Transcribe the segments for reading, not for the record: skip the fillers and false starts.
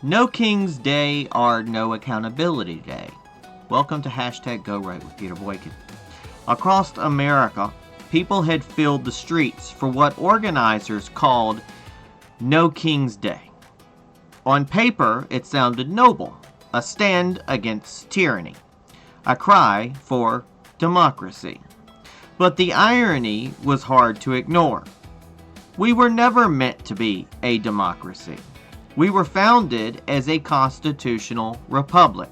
No King's Day or no accountability day. Welcome to Hashtag Go Right with Peter Boykin. Across America, people had filled the streets for what organizers called No King's Day. On paper, it sounded noble, a stand against tyranny, a cry for democracy. But the irony was hard to ignore. We were never meant to be a democracy. We were founded as a constitutional republic.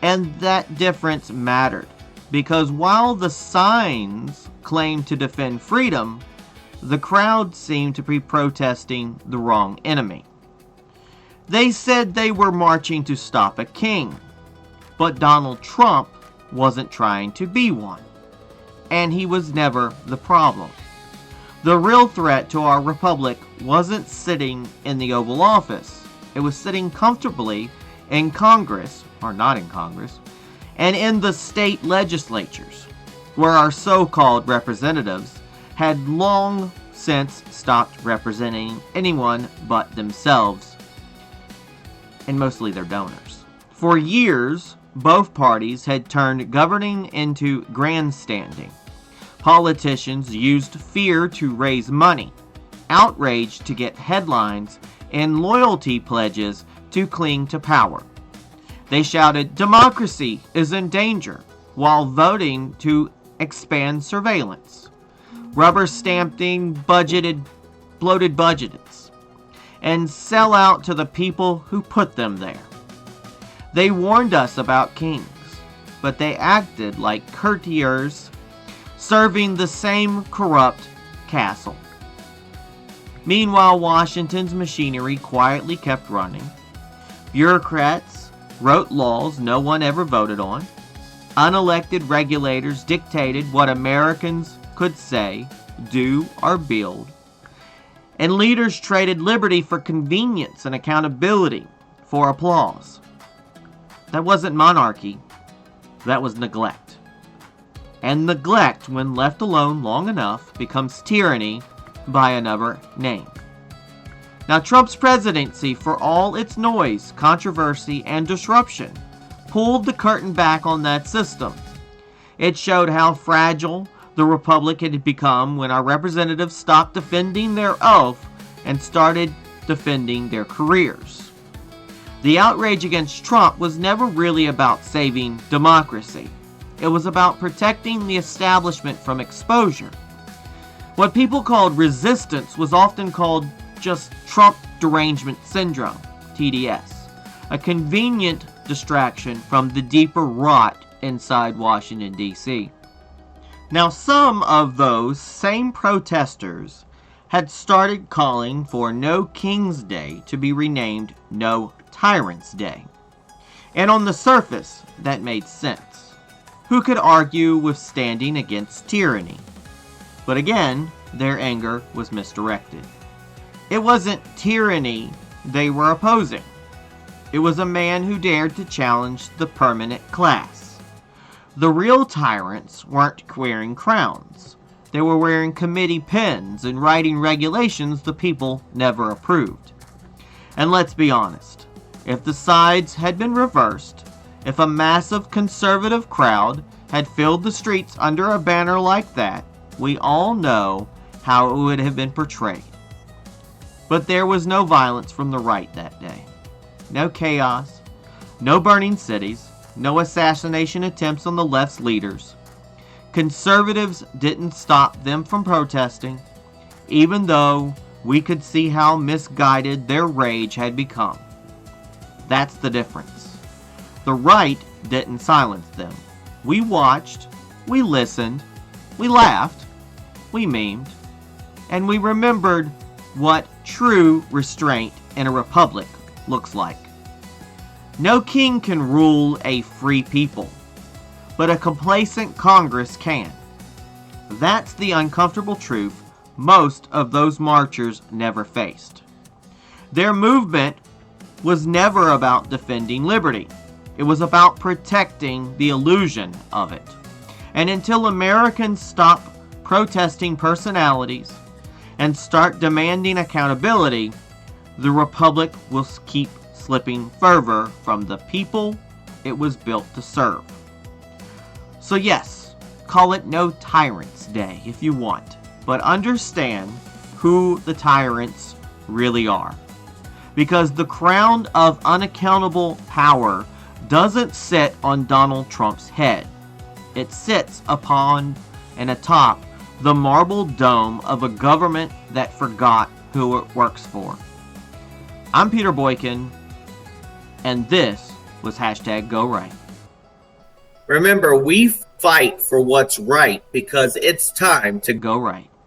And that difference mattered, because while the signs claimed to defend freedom, the crowd seemed to be protesting the wrong enemy. They said they were marching to stop a king, but Donald Trump wasn't trying to be one, and he was never the problem. The real threat to our republic wasn't sitting in the Oval Office. It was sitting comfortably in Congress, or not in Congress, and in the state legislatures, where our so-called representatives had long since stopped representing anyone but themselves, and mostly their donors. For years, both parties had turned governing into grandstanding. Politicians used fear to raise money, outrage to get headlines, and loyalty pledges to cling to power. They shouted, "Democracy is in danger," while voting to expand surveillance, rubber-stamping bloated budgets, and sell out to the people who put them there. They warned us about kings, but they acted like courtiers serving the same corrupt castle. Meanwhile, Washington's machinery quietly kept running. Bureaucrats wrote laws no one ever voted on. Unelected regulators dictated what Americans could say, do, or build. And leaders traded liberty for convenience and accountability for applause. That wasn't monarchy. That was neglect. And neglect, when left alone long enough, becomes tyranny by another name. Now, Trump's presidency, for all its noise, controversy, and disruption, pulled the curtain back on that system. It showed how fragile the republic had become when our representatives stopped defending their oath and started defending their careers. The outrage against Trump was never really about saving democracy. It was about protecting the establishment from exposure. What people called resistance was often called just Trump derangement syndrome, TDS, a convenient distraction from the deeper rot inside Washington, D.C. Now, some of those same protesters had started calling for No King's Day to be renamed No Tyrants' Day. And on the surface, that made sense. Who could argue with standing against tyranny? But again, their anger was misdirected. It wasn't tyranny they were opposing. It was a man who dared to challenge the permanent class. The real tyrants weren't wearing crowns. They were wearing committee pins and writing regulations the people never approved. And let's be honest, if the sides had been reversed, if a massive conservative crowd had filled the streets under a banner like that, we all know how it would have been portrayed. But there was no violence from the right that day. No chaos, no burning cities, no assassination attempts on the left's leaders. Conservatives didn't stop them from protesting, even though we could see how misguided their rage had become. That's the difference. The right didn't silence them. We watched, we listened, we laughed, we memed, and we remembered what true restraint in a republic looks like. No king can rule a free people, but a complacent Congress can. That's the uncomfortable truth most of those marchers never faced. Their movement was never about defending liberty. It was about protecting the illusion of it. And until Americans stop protesting personalities and start demanding accountability, the republic will keep slipping further from the people it was built to serve. So yes, call it No Tyrants Day if you want, but understand who the tyrants really are. Because the crown of unaccountable power doesn't sit on Donald Trump's head. It sits upon and atop the marble dome of a government that forgot who it works for. I'm Peter Boykin, and this was #GoRight. Remember, we fight for what's right because it's time to Go right.